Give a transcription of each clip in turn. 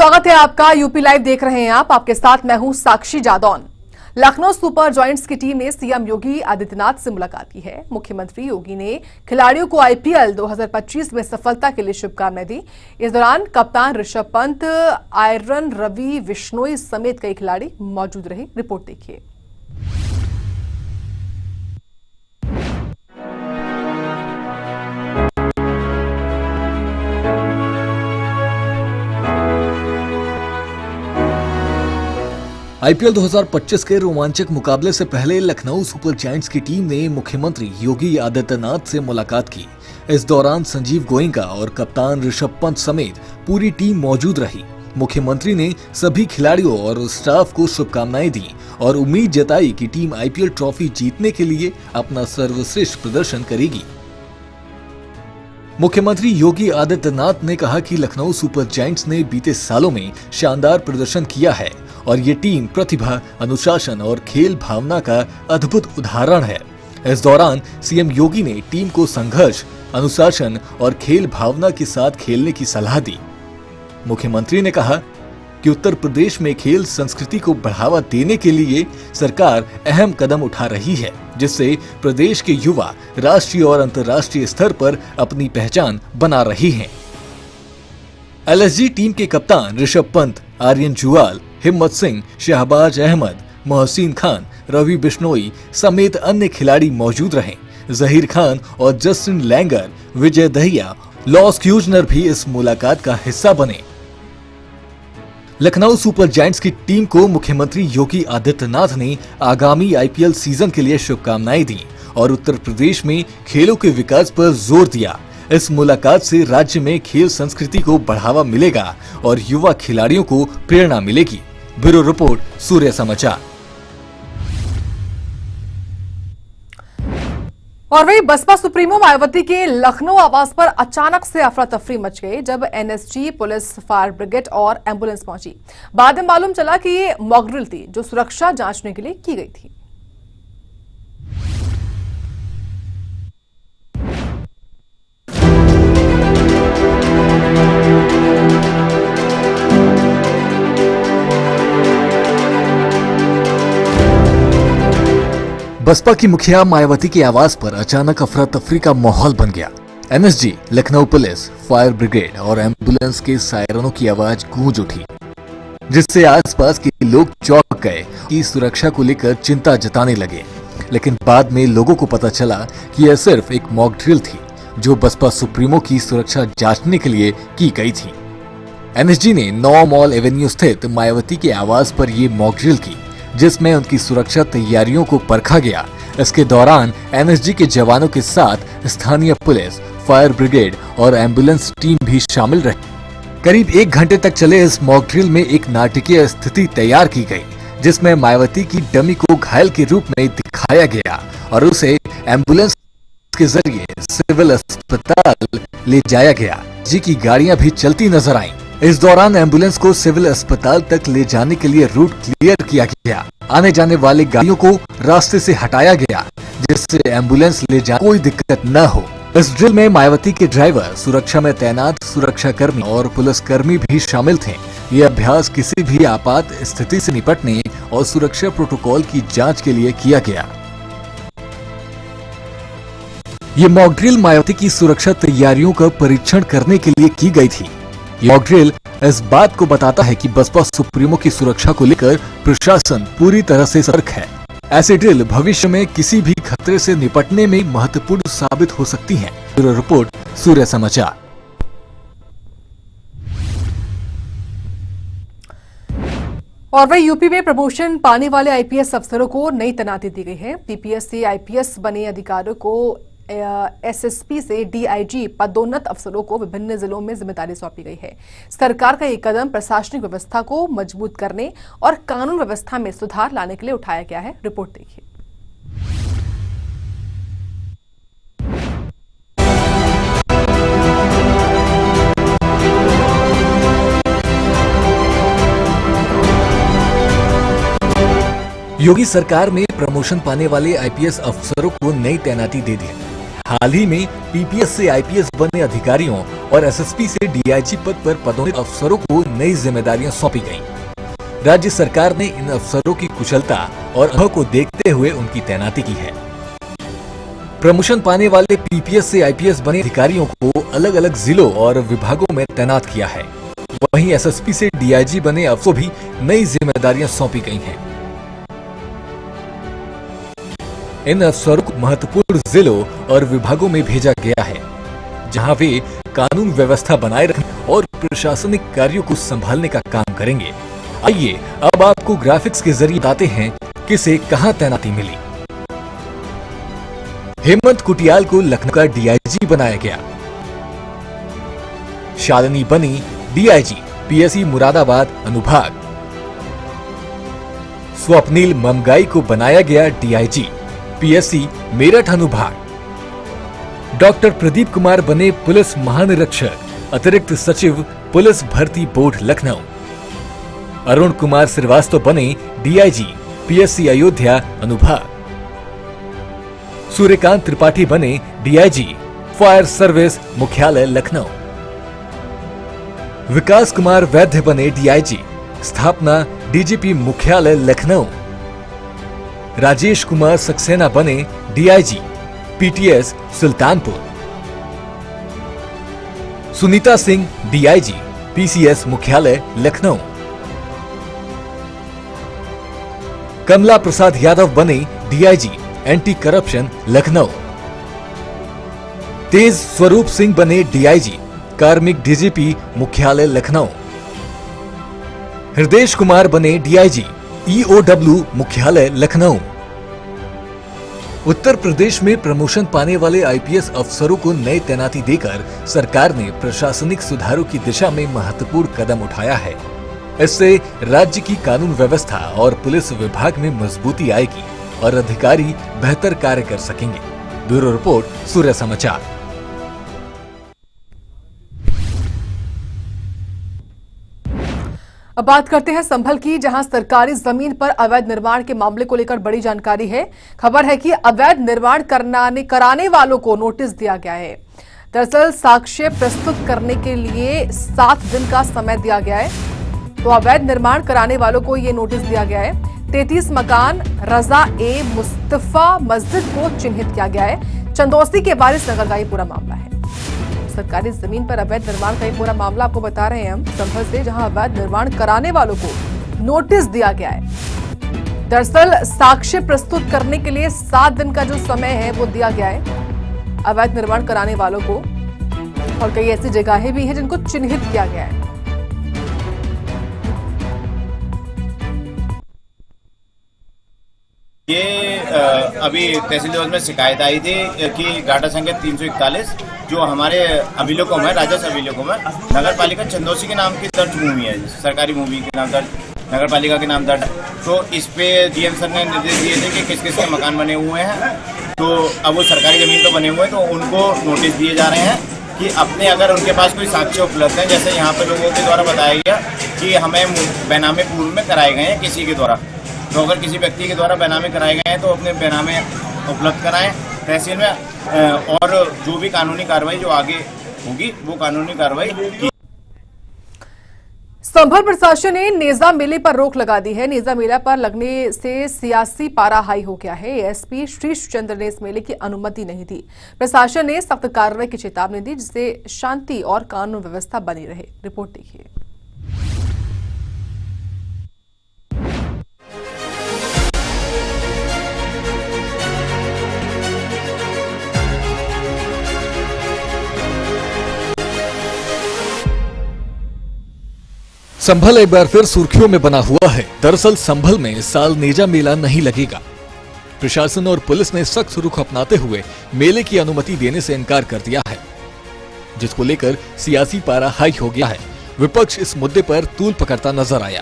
स्वागत है आपका। यूपी लाइव देख रहे हैं आप। आपके साथ मैं हूं साक्षी जादौन। लखनऊ सुपर जॉयंट्स की टीम ने सीएम योगी आदित्यनाथ से मुलाकात की है। मुख्यमंत्री योगी ने खिलाड़ियों को आईपीएल 2025 में सफलता के लिए शुभकामनाएं दी। इस दौरान कप्तान ऋषभ पंत, आयरन रवि बिश्नोई समेत कई खिलाड़ी मौजूद रहे। रिपोर्ट देखिए। आईपीएल 2025 के रोमांचक मुकाबले से पहले लखनऊ सुपर जायंट्स की टीम ने मुख्यमंत्री योगी आदित्यनाथ से मुलाकात की। इस दौरान संजीव गोयनका और कप्तान ऋषभ पंत समेत पूरी टीम मौजूद रही। मुख्यमंत्री ने सभी खिलाड़ियों और स्टाफ को शुभकामनाएं दी और उम्मीद जताई कि टीम आईपीएल ट्रॉफी जीतने के लिए अपना सर्वश्रेष्ठ प्रदर्शन करेगी। मुख्यमंत्री योगी आदित्यनाथ ने कहा कि लखनऊ सुपर जायंट्स ने बीते सालों में शानदार प्रदर्शन किया है और ये टीम प्रतिभा, अनुशासन और खेल भावना का अद्भुत उदाहरण है। इस दौरान सीएम योगी ने टीम को संघर्ष, अनुशासन और खेल भावना के साथ खेलने की सलाह दी। मुख्यमंत्री ने कहा कि उत्तर प्रदेश में खेल संस्कृति को बढ़ावा देने के लिए सरकार अहम कदम उठा रही है, जिससे प्रदेश के युवा राष्ट्रीय और अंतर्राष्ट्रीय स्तर पर अपनी पहचान बना रहे हैं। एलएसजी टीम के कप्तान ऋषभ पंत, आर्यन जुआल, हिम्मत सिंह, शहबाज अहमद, मोहसिन खान, रवि बिश्नोई समेत अन्य खिलाड़ी मौजूद रहे। जहीर खान और Justin Langer, Vijay Dahiya, loss क्यूजनर भी इस मुलाकात का हिस्सा बने। लखनऊ सुपर जायंट्स की टीम को मुख्यमंत्री योगी आदित्यनाथ ने आगामी आईपीएल सीजन के लिए शुभकामनाएं दी और उत्तर प्रदेश में खेलों के विकास पर जोर दिया। इस मुलाकात से राज्य में खेल संस्कृति को बढ़ावा मिलेगा और युवा खिलाड़ियों को प्रेरणा मिलेगी। ब्यूरो रिपोर्ट, सूर्य समाचार। और वही बसपा सुप्रीमो मायावती के लखनऊ आवास पर अचानक से अफरा तफरी मच गई जब एनएसजी, पुलिस, फायर ब्रिगेड और एम्बुलेंस पहुंची। बाद में मालूम चला कि ये मॉक ड्रिल थी जो सुरक्षा जांचने के लिए की गई थी। बसपा की मुखिया मायावती के आवास पर अचानक अफरा तफरी का माहौल बन गया। NSG, Lucknow police, fire brigade और एम्बुलेंस के सायरनों की आवाज गूंज उठी, जिससे आसपास के लोग चौंक गए कि सुरक्षा को लेकर चिंता जताने लगे। लेकिन बाद में लोगों को पता चला कि यह सिर्फ एक मॉक ड्रिल थी जो बसपा सुप्रीमो की सुरक्षा जांचने के लिए की गई थी। एनएसजी ने 9 मॉल एवेन्यू स्थित मायावती के आवास पर ये मॉक ड्रिल की, जिसमें उनकी सुरक्षा तैयारियों को परखा गया। इसके दौरान एनएसजी के जवानों के साथ स्थानीय पुलिस, फायर ब्रिगेड और एम्बुलेंस टीम भी शामिल रही। करीब 1 घंटे तक चले इस मॉक ड्रिल में एक नाटकीय स्थिति तैयार की गई, जिसमें मायावती की डमी को घायल के रूप में दिखाया गया और उसे एम्बुलेंस के जरिए सिविल अस्पताल ले जाया गया। जी की गाड़ियां भी चलती नजर आईं। इस दौरान एम्बुलेंस को सिविल अस्पताल तक ले जाने के लिए रूट क्लियर किया गया। आने जाने वाली गाड़ियों को रास्ते से हटाया गया, जिससे एम्बुलेंस ले जाने कोई दिक्कत न हो। इस ड्रिल में मायावती के ड्राइवर, सुरक्षा में तैनात सुरक्षाकर्मी और पुलिसकर्मी भी शामिल थे। ये अभ्यास किसी भी आपात स्थिति से निपटने और सुरक्षा प्रोटोकॉल की जांच के लिए किया गया। ये मॉक ड्रिल मायावती की सुरक्षा तैयारियों का परीक्षण करने के लिए की गई थी। मॉक ड्रिल इस बात को बताता है कि बसपा सुप्रीमो की सुरक्षा को लेकर प्रशासन पूरी तरह से सतर्क है। ऐसे ड्रिल भविष्य में किसी भी खतरे से निपटने में महत्वपूर्ण साबित हो सकती हैं। ब्यूरो रिपोर्ट, सूर्य समाचार। और वही यूपी में प्रमोशन पाने वाले आईपीएस अफसरों को नई तैनाती दी गई है। पीपीएस से आईपीएस बने अधिकारियों को एसएसपी से डीआईजी पदोन्नत अफसरों को विभिन्न जिलों में जिम्मेदारी सौंपी गई है। सरकार का ये कदम प्रशासनिक व्यवस्था को मजबूत करने और कानून व्यवस्था में सुधार लाने के लिए उठाया गया है। रिपोर्ट देखिए। योगी सरकार में प्रमोशन पाने वाले आईपीएस अफसरों को नई तैनाती दे दी। हाल ही में पीपीएस से आईपीएस बने अधिकारियों और एसएसपी से डीआईजी पद पर पदोन्नत अफसरों को नई जिम्मेदारियां सौंपी गईं। राज्य सरकार ने इन अफसरों की कुशलता और अनुभव को देखते हुए उनकी तैनाती की है। प्रमोशन पाने वाले पीपीएस से आईपीएस बने अधिकारियों को अलग अलग जिलों और विभागों में तैनात किया है। वहीं एसएसपी से डीआईजी बने अफसरों को भी नई जिम्मेदारियां सौंपी गई हैं। इन अफसरों को महत्वपूर्ण जिलों और विभागों में भेजा गया है, जहां वे कानून व्यवस्था बनाए रखने और प्रशासनिक कार्यों को संभालने का काम करेंगे। आइए अब आपको ग्राफिक्स के जरिए बताते हैं किसे कहां तैनाती मिली। हेमंत कुटियाल को लखनऊ का डीआईजी बनाया गया। शालिनी बनी डीआईजी पीएससी मुरादाबाद अनुभाग। स्वप्निल ममगाई को बनाया गया डीआईजी पीएससी मेरठ अनुभाग। डॉक्टर प्रदीप कुमार बने पुलिस महानिरीक्षक अतिरिक्त सचिव पुलिस भर्ती बोर्ड लखनऊ। अरुण कुमार श्रीवास्तव बने डीआईजी पीएससी अयोध्या अनुभाग। सूर्यकांत त्रिपाठी बने डीआईजी फायर सर्विस मुख्यालय लखनऊ। विकास कुमार वैद्य बने डीआईजी स्थापना डीजीपी मुख्यालय लखनऊ। राजेश कुमार सक्सेना बने DIG PTS Sultanpur. Sunita Singh DIG PCS मुख्यालय लखनऊ। कमला प्रसाद यादव बने डीआईजी एंटी करप्शन लखनऊ। तेज स्वरूप सिंह बने डीआईजी कार्मिक डीजीपी मुख्यालय लखनऊ। हृदेश कुमार बने डीआईजी ईओडब्ल्यू मुख्यालय लखनऊ। उत्तर प्रदेश में प्रमोशन पाने वाले आईपीएस अफसरों को नई तैनाती देकर सरकार ने प्रशासनिक सुधारों की दिशा में महत्वपूर्ण कदम उठाया है। इससे राज्य की कानून व्यवस्था और पुलिस विभाग में मजबूती आएगी और अधिकारी बेहतर कार्य कर सकेंगे। ब्यूरो रिपोर्ट, सूर्य समाचार। अब बात करते हैं संभल की, जहां सरकारी जमीन पर अवैध निर्माण के मामले को लेकर बड़ी जानकारी है। खबर है कि अवैध निर्माण कराने वालों को नोटिस दिया गया है। दरअसल साक्ष्य प्रस्तुत करने के लिए 7 दिन का समय दिया गया है। तो अवैध निर्माण कराने वालों को ये नोटिस दिया गया है। 33 मकान रजा ए मुस्तफा मस्जिद को चिन्हित किया गया है। चंदौसी के वारिस नगर का ये पूरा मामला है। सरकारी जमीन पर अवैध निर्माण का ये पूरा मामला आपको बता रहे हैं हम संभल से, जहां अवैध निर्माण कराने वालों को नोटिस दिया गया है। दरअसल साक्ष्य प्रस्तुत करने के लिए 7 दिन का जो समय है वो दिया गया है अवैध निर्माण कराने वालों को, और कई ऐसी जगहें भी हैं जिनको चिन्हित किया गया है। ये अभी तहसील दिवस में शिकायत आई थी कि डाटा संख्या 341 जो हमारे अभिलेखों में, राजस्व अभिलेखों में नगर पालिका चंदौसी के नाम की दर्ज भूमि है, सरकारी भूमि के नाम दर्ज, नगर पालिका के नाम दर्ज। तो इस पे डीएम सर ने निर्देश दिए थे कि किस किस के मकान बने हुए हैं। तो अब वो सरकारी जमीन तो बने हुए हैं, तो उनको नोटिस दिए जा रहे हैं कि अपने अगर उनके पास कोई साक्ष्य उपलब्ध है, जैसे यहाँ पे लोगों के द्वारा बताया गया कि हमें बैनामे पूर्व में कराए गए हैं किसी के द्वारा, तो अगर किसी व्यक्ति के द्वारा बैनामे कराए गए हैं तो अपने बैनामे उपलब्ध कराएं तहसील में, और जो भी कानूनी कार्रवाई जो आगे होगी वो कानूनी कार्रवाई की। संभल प्रशासन ने नेजा मेले पर रोक लगा दी है। नेजा मेला पर लगने से सियासी पारा हाई हो गया है। एसपी श्रीश चंद्र ने इस मेले की अनुमति नहीं दी। प्रशासन ने सख्त कार्रवाई की चेतावनी दी, जिससे शांति और कानून व्यवस्था बनी रहे। रिपोर्ट देखिए। संभल एक बार फिर सुर्खियों में बना हुआ है। दरअसल संभल में इस साल नेजा मेला नहीं लगेगा। प्रशासन और पुलिस ने सख्त रुख अपनाते हुए मेले की अनुमति देने से इनकार कर दिया है, जिसको लेकर सियासी पारा हाई हो गया है। विपक्ष इस मुद्दे पर तूल पकड़ता नजर आया।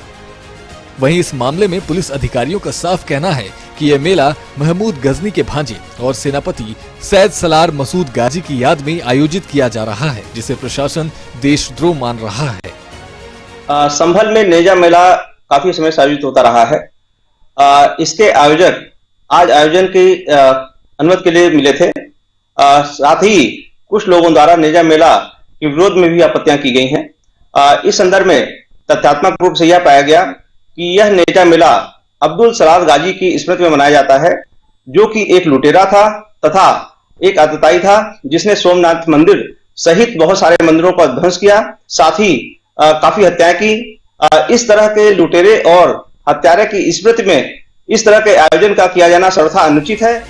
वहीं इस मामले में पुलिस अधिकारियों का साफ कहना है कि यह मेला महमूद गजनी के भांजे और सेनापति सैयद सलार मसूद गाजी की याद में आयोजित किया जा रहा है, जिसे प्रशासन देशद्रोह मान रहा है। संभल में नेजा मेला काफी समय से आयोजित होता रहा है। इसके आयोजक आज आयोजन की अनुमति के लिए मिले थे साथ ही कुछ लोगों द्वारा नेजा मेला के विरोध में भी आपत्तियां की गई हैं। इस संदर्भ में तथ्यात्मक रूप से यह पाया गया कि यह नेजा मेला अब्दुल सलार गाजी की स्मृति में मनाया जाता है, जो कि एक लुटेरा था तथा एक आतताई था, जिसने सोमनाथ मंदिर सहित बहुत सारे मंदिरों का ध्वंस किया, साथ ही काफी हत्याएं की। इस तरह के लुटेरे और हत्यारे की स्मृति में इस तरह के आयोजन का किया जाना सर्वथा अनुचित है।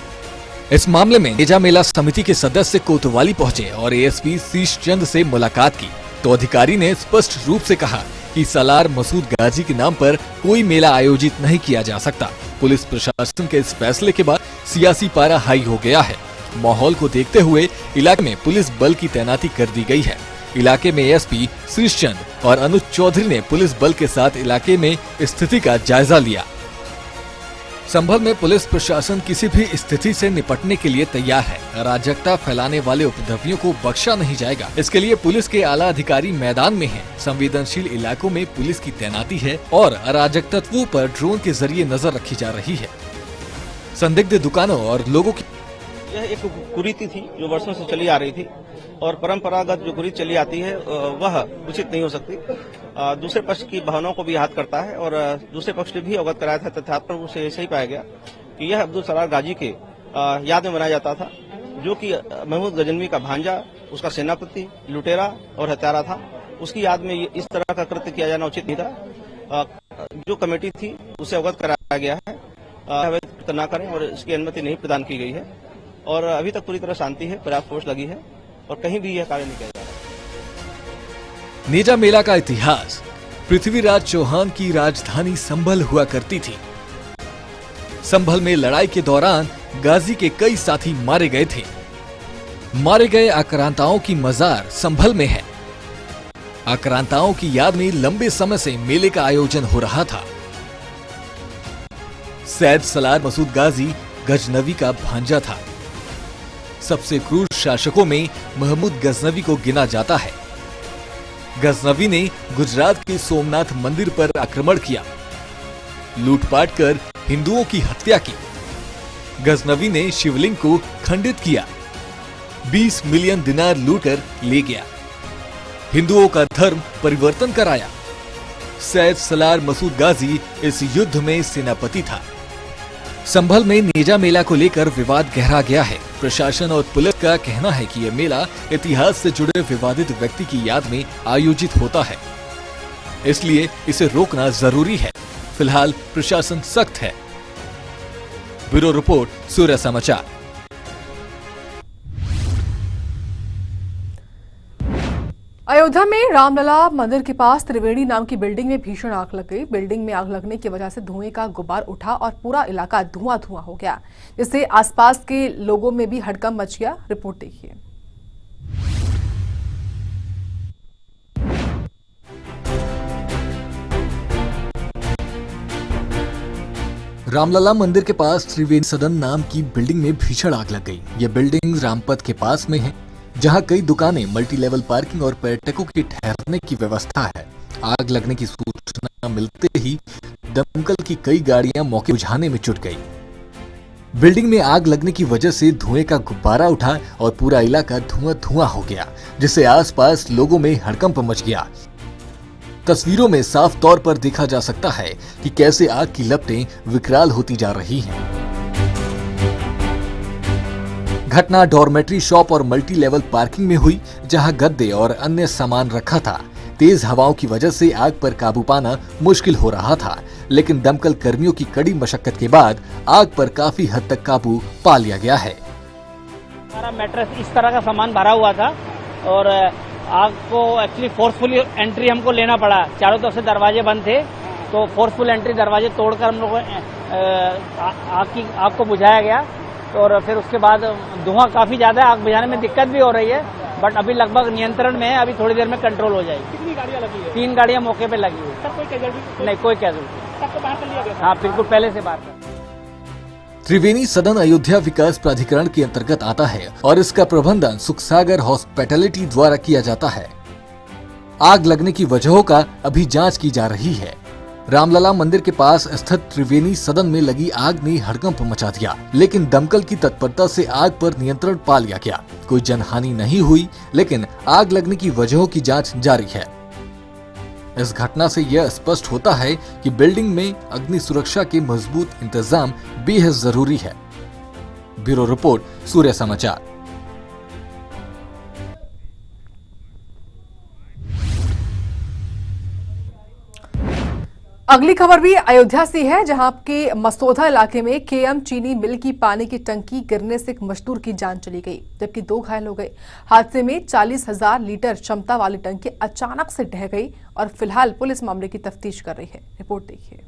इस मामले में नेजा मेला समिति के सदस्य कोतवाली पहुंचे और एएसपी शीश चंद से मुलाकात की तो अधिकारी ने स्पष्ट रूप से कहा कि सलार मसूद गाजी के नाम पर कोई मेला आयोजित नहीं किया जा सकता। पुलिस प्रशासन के इस फैसले के बाद सियासी पारा हाई हो गया है। माहौल को देखते हुए इलाके में पुलिस बल की तैनाती कर दी गई है। इलाके में एएसपी शीश चंद और अनुज चौधरी ने पुलिस बल के साथ इलाके में स्थिति का जायजा लिया। संभल में पुलिस प्रशासन किसी भी स्थिति से निपटने के लिए तैयार है। अराजकता फैलाने वाले उपद्रवियों को बख्शा नहीं जाएगा। इसके लिए पुलिस के आला अधिकारी मैदान में हैं। संवेदनशील इलाकों में पुलिस की तैनाती है और अराजक तत्वों पर ड्रोन के जरिए नजर रखी जा रही है। संदिग्ध दुकानों और लोगों की यह एक कुरीति थी जो वर्षों से चली आ रही थी और परंपरागत जो कुरीति चली आती है वह उचित नहीं हो सकती। दूसरे पक्ष की भावनाओं को भी याद करता है और दूसरे पक्ष ने भी अवगत कराया था। तथ्यात्मक रूप से ऐसे ही पाया गया कि यह अब्दुल सलार गाजी के याद में मनाया जाता था, जो कि महमूद गजनवी का भांजा, उसका सेनापति, लुटेरा और हत्यारा था। उसकी याद में इस तरह का कृत्य किया जाना उचित नहीं था। जो कमेटी थी उसे अवगत कराया गया है, अवैध न करें और इसकी अनुमति नहीं प्रदान की गई है और अभी तक पूरी तरह शांति है, पर्याप्त फोर्स लगी है और कहीं भी यह कार्य नहीं किया जा रहा है। नेजा मेला का इतिहास। पृथ्वीराज चौहान की राजधानी संभल हुआ करती थी। संभल में लड़ाई के दौरान गाजी के कई साथी मारे गए थे। मारे गए आक्रांताओं की मजार संभल में है। आक्रांताओं की याद में लंबे समय से मेले का आयोजन हो रहा था। सैयद सलार मसूद गाजी गजनवी का भांजा था। सबसे क्रूर शासकों में महमूद गजनवी को गिना जाता है। गजनवी ने गुजरात के सोमनाथ मंदिर पर आक्रमण किया, लूटपाट कर हिंदुओं की हत्या की। गजनवी ने शिवलिंग को खंडित किया, 20 मिलियन दिनार लूटकर ले गया। हिंदुओं का धर्म परिवर्तन कराया। सैयद सलार मसूद गाजी इस युद्ध में सेनापति था। संभल में नेजा मेला को लेकर विवाद गहरा गया है। प्रशासन और पुलिस का कहना है कि यह मेला इतिहास से जुड़े विवादित व्यक्ति की याद में आयोजित होता है, इसलिए इसे रोकना जरूरी है। फिलहाल प्रशासन सख्त है। ब्यूरो रिपोर्ट, सूर्य समाचार। अयोध्या में रामलला मंदिर के पास त्रिवेणी नाम की बिल्डिंग में भीषण आग लग गई। बिल्डिंग में आग लगने की वजह से धुएं का गुबार उठा और पूरा इलाका धुआं-धुआं हो गया, जिससे आसपास के लोगों में भी हड़कंप मच गया। रिपोर्ट देखिए। रामलला मंदिर के पास त्रिवेणी सदन नाम की बिल्डिंग में भीषण आग लग गई। यह बिल्डिंग रामपथ के पास में है, जहां कई दुकानें, मल्टी लेवल पार्किंग और पर्यटकों के ठहरने की व्यवस्था है। आग लगने की सूचना मिलते ही दमकल की कई गाड़ियां मौके बुझाने में जुट गई। बिल्डिंग में आग लगने की वजह से धुएं का गुब्बारा उठा और पूरा इलाका धुआं-धुआं हो गया, जिससे आसपास लोगों में हड़कंप मच गया। तस्वीरों में साफ तौर पर देखा जा सकता है कि कैसे आग की लपटें विकराल होती जा रही हैं। घटना डॉर्मेट्री शॉप और मल्टी लेवल पार्किंग में हुई, जहां गद्दे और अन्य सामान रखा था। तेज हवाओं की वजह से आग पर काबू पाना मुश्किल हो रहा था, लेकिन दमकल कर्मियों की कड़ी मशक्कत के बाद आग पर काफी हद तक काबू पा लिया गया है। सारा मैट्रेस इस तरह का सामान भरा हुआ था और आग को एक्चुअली फोर्सफुली एंट्री हमको लेना पड़ा। चारों तरफ से दरवाजे बंद थे, तो फोर्सफुल एंट्री दरवाजे तोड़कर हम लोगों आग को बुझाया गया। और फिर उसके बाद धुआं काफी ज्यादा है, आग बुझाने में दिक्कत भी हो रही है, बट अभी लगभग नियंत्रण में है। अभी थोड़ी देर में कंट्रोल हो जाएगी। कितनी गाड़ियां लगी है? 3 गाड़ियां मौके पे लगी हुई। सर कोई कैजुअलिटी? नहीं, कोई कैजुअलिटी। सबको बाहर कर लिया गया? हाँ, बिल्कुल पहले से बाहर कर। त्रिवेणी सदन अयोध्या विकास प्राधिकरण के अंतर्गत आता है और इसका प्रबंधन सुखसागर हॉस्पिटैलिटी द्वारा किया जाता है। आग लगने की वजहों का अभी जांच की जा रही है। रामलला मंदिर के पास स्थित त्रिवेणी सदन में लगी आग ने हड़कंप मचा दिया, लेकिन दमकल की तत्परता से आग पर नियंत्रण पा लिया गया। कोई जनहानि नहीं हुई, लेकिन आग लगने की वजहों की जांच जारी है। इस घटना से यह स्पष्ट होता है कि बिल्डिंग में अग्नि सुरक्षा के मजबूत इंतजाम बेहद जरूरी है। ब्यूरो रिपोर्ट, सूर्य समाचार। अगली खबर भी अयोध्या से है, जहां के मसौदा इलाके में केएम चीनी मिल की पानी की टंकी गिरने से एक मजदूर की जान चली गई, जबकि 2 घायल हो गए। हादसे में 40,000 लीटर क्षमता वाली टंकी अचानक से ढह गई और फिलहाल पुलिस मामले की तफ्तीश कर रही है। रिपोर्ट देखिए।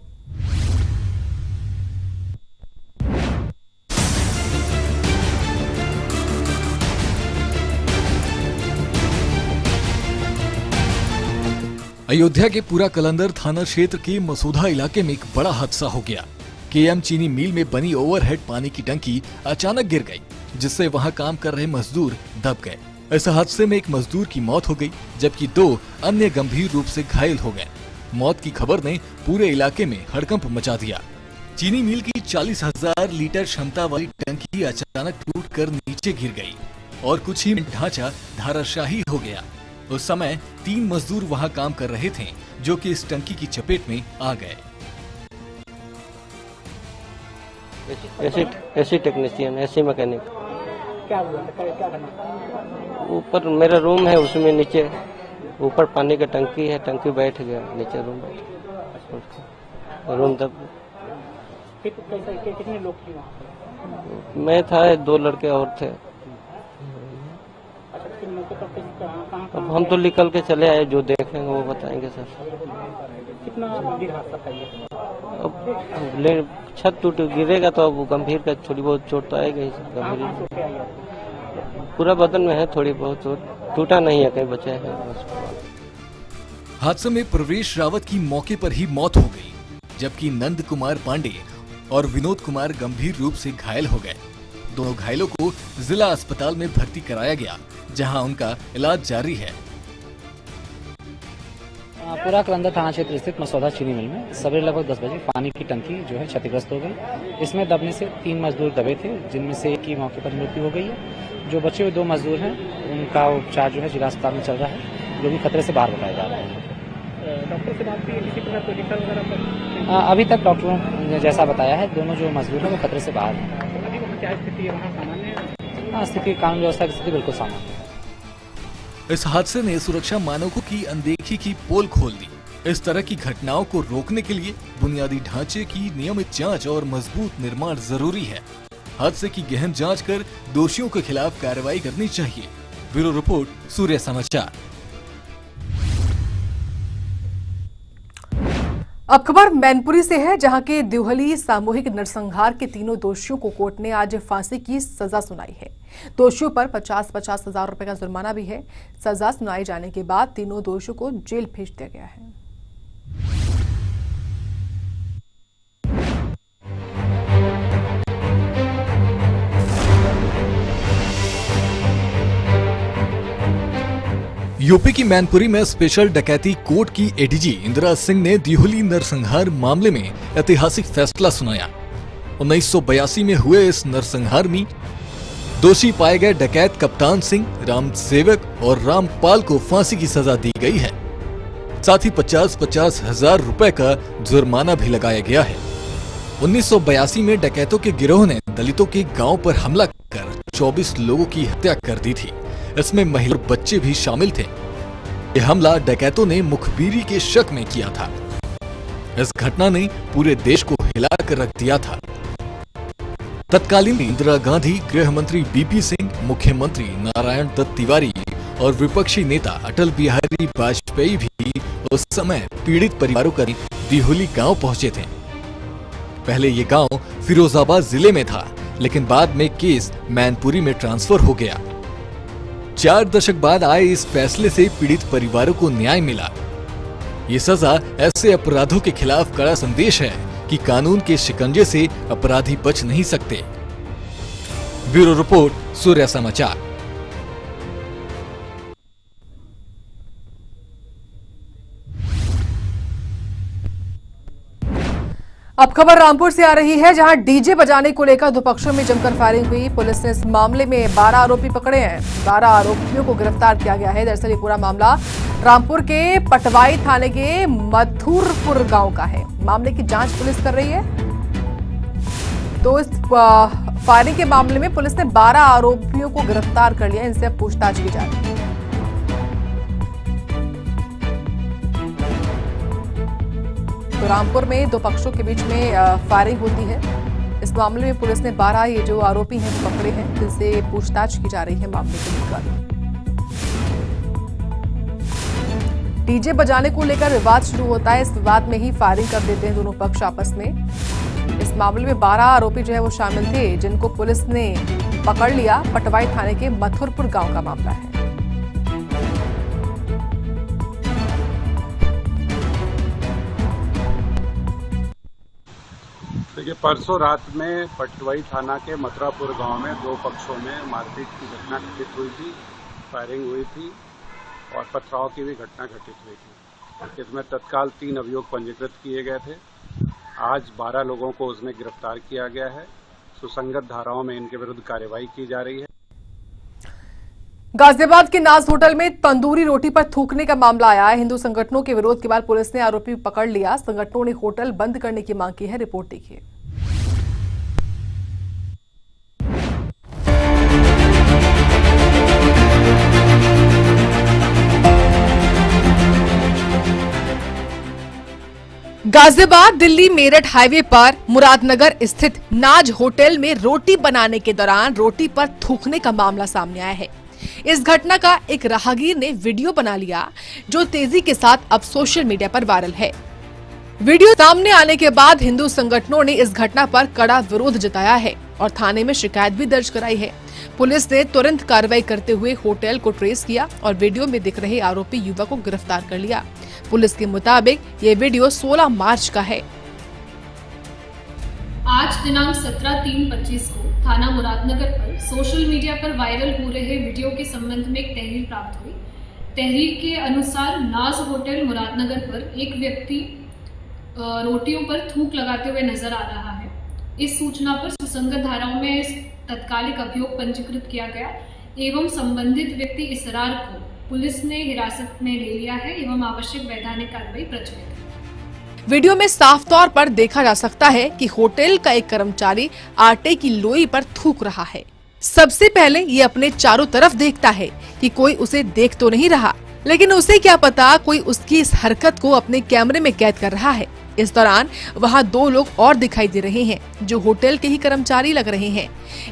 अयोध्या के पूरा कलंदर थाना क्षेत्र के मसूधा इलाके में एक बड़ा हादसा हो गया। केएम चीनी मिल में बनी ओवरहेड पानी की टंकी अचानक गिर गई, जिससे वहां काम कर रहे मजदूर दब गए। इस हादसे में एक मजदूर की मौत हो गई, जबकि 2 अन्य गंभीर रूप से घायल हो गए। मौत की खबर ने पूरे इलाके में हड़कंप मचा दिया। चीनी मिल की 40,000 लीटर क्षमता वाली टंकी अचानक टूटकर नीचे गिर गई और कुछ ही मिनट ढांचा धाराशाही हो गया। उस समय 3 मजदूर वहां काम कर रहे थे, जो कि इस टंकी की चपेट में आ गए। AC technician, AC mechanic. क्या हुआ? क्या करना? ऊपर मेरा रूम है, उसमें नीचे ऊपर पानी का टंकी है, टंकी बैठ गया, नीचे रूम तब। कितने लोग थे वहाँ? मैं था, 2 लड़के और थे। अब हम तो निकल के चले आए, जो देखेंगे वो बताएंगे सर। कितना गंभीर हादसा था ये? अब छत टूट गिरेगा तो अब गंभीर का थोड़ी बहुत चोट तो आएगा ही सर। गंभीर पूरा बदन में है, थोड़ी बहुत चोट, टूटा नहीं है, कहीं बचा है। हादसे में प्रवेश रावत की मौके पर ही मौत हो गई, जबकि नंद कुमार पांडे और विनोद कुमार गंभीर रूप से घायल हो गए। दोनों घायलों को जिला अस्पताल में भर्ती कराया गया, जहां उनका इलाज जारी है। पूरा कलंदर थाना क्षेत्र स्थित मसौदा चीनी मिल में सवेरे लगभग 10 बजे पानी की टंकी जो है क्षतिग्रस्त हो गई। इसमें दबने से 3 मजदूर दबे थे, जिनमें से एक की मौके पर मृत्यु हो गई है। जो बचे हुए 2 मजदूर हैं, उनका उपचार जो है जिला अस्पताल में चल रहा है, जो भी खतरे से बाहर बताया जा रहा है। डॉक्टर से बात की, किसी प्रकार कोई रिफर वगैरह? अभी तक डॉक्टरों ने जैसा बताया है, दोनों जो मजदूर हैं वो खतरे से बाहर हैं। अभी वहाँ क्या स्थिति है? वहाँ सामान्य है? हाँ, स्थिति कानून व्यवस्था की स्थिति बिल्कुल सामान्य है। इस हादसे ने सुरक्षा मानकों की अनदेखी की पोल खोल दी। इस तरह की घटनाओं को रोकने के लिए बुनियादी ढांचे की नियमित जांच और मजबूत निर्माण जरूरी है। हादसे की गहन जांच कर दोषियों के खिलाफ कार्रवाई करनी चाहिए। ब्यूरो रिपोर्ट, सूर्य समाचार। अब खबर मैनपुरी से है, जहां के दिवहली सामूहिक नरसंहार के 3 दोषियों को कोर्ट ने आज फांसी की सजा सुनाई है। दोषियों पर 50-50 हजार रुपए का जुर्माना भी है। सजा सुनाए जाने के बाद तीनों दोषियों को जेल भेज दिया गया है। यूपी की मैनपुरी में स्पेशल डकैती कोर्ट की एडीजी इंदिरा सिंह ने दिहुली नरसंहार मामले में ऐतिहासिक फैसला सुनाया। 1982 में हुए इस नरसंहार में दोषी पाए गए डकैत कप्तान सिंह, राम सेवक और रामपाल को फांसी की सजा दी गई है। साथ ही 50-50 हजार रुपए का जुर्माना भी लगाया गया है। 1982 में डकैतों के गिरोह ने दलितों के गांव पर हमला कर 24 लोगों की हत्या कर दी थी। इसमें महिला और बच्चे भी शामिल थे। यह हमला डकैतों ने मुखबिरी के शक में किया था। इस घटना ने पूरे देश को हिलाकर रख दिया था। तत्कालीन इंदिरा गांधी, गृह मंत्री बीपी सिंह, मुख्यमंत्री नारायण दत्त तिवारी और विपक्षी नेता अटल बिहारी वाजपेयी भी उस समय पीड़ित परिवारों का दिहुली गांव पहुंचे थे। पहले ये गांव फिरोजाबाद जिले में था, लेकिन बाद में केस मैनपुरी में ट्रांसफर हो गया। 4 दशक बाद आए इस फैसले से पीड़ित परिवारों को न्याय मिला। ये सजा ऐसे अपराधों के खिलाफ कड़ा संदेश है कि कानून के शिकंजे से अपराधी बच नहीं सकते। ब्यूरो रिपोर्ट, सूर्य समाचार। अब खबर रामपुर से आ रही है, जहां डीजे बजाने को लेकर दो पक्षों में जमकर फायरिंग हुई। पुलिस ने इस मामले में 12 आरोपी पकड़े हैं। 12 आरोपियों को गिरफ्तार किया गया है। दरअसल ये पूरा मामला रामपुर के पटवाई थाने के मथुरपुर गांव का है। मामले की जांच पुलिस कर रही है। तो इस फायरिंग के मामले में पुलिस ने 12 आरोपियों को गिरफ्तार कर लिया। इनसे अब पूछताछ की जा रही है। तो रामपुर में दो पक्षों के बीच में फायरिंग होती है। इस मामले में पुलिस ने 12 ये जो आरोपी हैं वो पकड़े हैं, जिनसे पूछताछ की जा रही है मामले को लेकर। डीजे बजाने को लेकर विवाद शुरू होता है। इस विवाद में ही फायरिंग कर देते हैं दोनों पक्ष आपस में। इस मामले में 12 आरोपी जो है वो शामिल थे, जिनको पुलिस ने पकड़ लिया। पटवाई थाने के मथुरपुर गांव का मामला है। देखिए, परसों रात में पटवाई थाना के मथुरापुर गांव में दो पक्षों में मारपीट की घटना घटित हुई थी, फायरिंग हुई थी और पथराव की भी घटना घटित हुई थी। इसमें तत्काल 3 अभियोग पंजीकृत किए गए थे। आज 12 लोगों को उसमें गिरफ्तार किया गया है। सुसंगत धाराओं में इनके विरुद्ध कार्रवाई की जा रही है। गाजियाबाद के नाज होटल में तंदूरी रोटी पर थूकने का मामला आया है। हिंदू संगठनों के विरोध के बाद पुलिस ने आरोपी पकड़ लिया। संगठनों ने होटल बंद करने की मांग की है। रिपोर्ट देखिए। गाजियाबाद दिल्ली मेरठ हाईवे पर मुरादनगर स्थित नाज होटल में रोटी बनाने के दौरान रोटी पर थूकने का मामला सामने आया है। इस घटना का एक राहगीर ने वीडियो बना लिया, जो तेजी के साथ अब सोशल मीडिया पर वायरल है। वीडियो सामने आने के बाद हिंदू संगठनों ने इस घटना पर कड़ा विरोध जताया है और थाने में शिकायत भी दर्ज कराई है। पुलिस ने तुरंत कार्रवाई करते हुए होटल को ट्रेस किया और वीडियो में दिख रहे आरोपी युवक को गिरफ्तार कर लिया। पुलिस के मुताबिक ये वीडियो 16 मार्च का है। आज दिनांक 17/3/25 को थाना मुरादनगर पर सोशल मीडिया पर वायरल हो रहे वीडियो के संबंध में एक तहरीर प्राप्त हुई। तहरीर के अनुसार नाज होटल मुरादनगर पर एक व्यक्ति रोटियों पर थूक लगाते हुए नजर आ रहा है। इस सूचना पर सुसंगत धाराओं में तत्कालिक अभियोग पंजीकृत किया गया एवं संबंधित व्यक्ति इसरार को पुलिस ने हिरासत में ले लिया है एवं आवश्यक वैधानिक कार्रवाई प्रचलित है। वीडियो में साफ तौर पर देखा जा सकता है कि होटल का एक कर्मचारी आटे की लोई पर थूक रहा है। सबसे पहले ये अपने चारों तरफ देखता है कि कोई उसे देख तो नहीं रहा, लेकिन उसे क्या पता कोई उसकी इस हरकत को अपने कैमरे में कैद कर रहा है। इस दौरान वहाँ 2 लोग और दिखाई दे रहे हैं, जो होटल के ही कर्मचारी लग रहे हैं।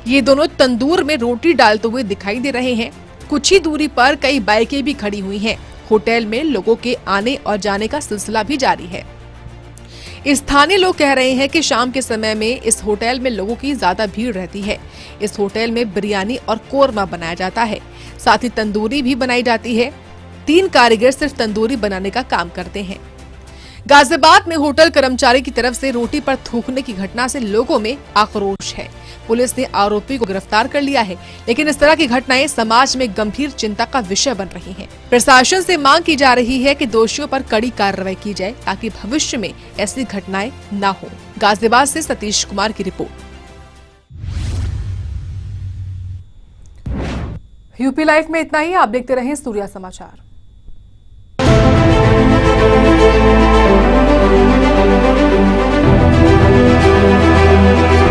ये दोनों तंदूर में रोटी डालते हुए दिखाई दे रहे हैं। कुछ ही दूरी पर कई बाइकें भी खड़ी हुई हैं। होटल में लोगों के आने और जाने का सिलसिला भी जारी है। स्थानीय लोग कह रहे हैं कि शाम के समय में इस होटल में लोगों की ज्यादा भीड़ रहती है। इस होटल में बिरयानी और कोरमा बनाया जाता है, साथ ही तंदूरी भी बनाई जाती है। 3 कारीगर सिर्फ तंदूरी बनाने का काम करते हैं। गाजियाबाद में होटल कर्मचारी की तरफ से रोटी पर थूकने की घटना से लोगों में आक्रोश है। पुलिस ने आरोपी को गिरफ्तार कर लिया है, लेकिन इस तरह की घटनाएं समाज में गंभीर चिंता का विषय बन रही हैं। प्रशासन से मांग की जा रही है कि दोषियों पर कड़ी कार्रवाई की जाए, ताकि भविष्य में ऐसी घटनाएं न हो। गाजियाबाद से सतीश कुमार की रिपोर्ट। यूपी लाइव में इतना ही। आप देखते रहें सूर्या समाचार।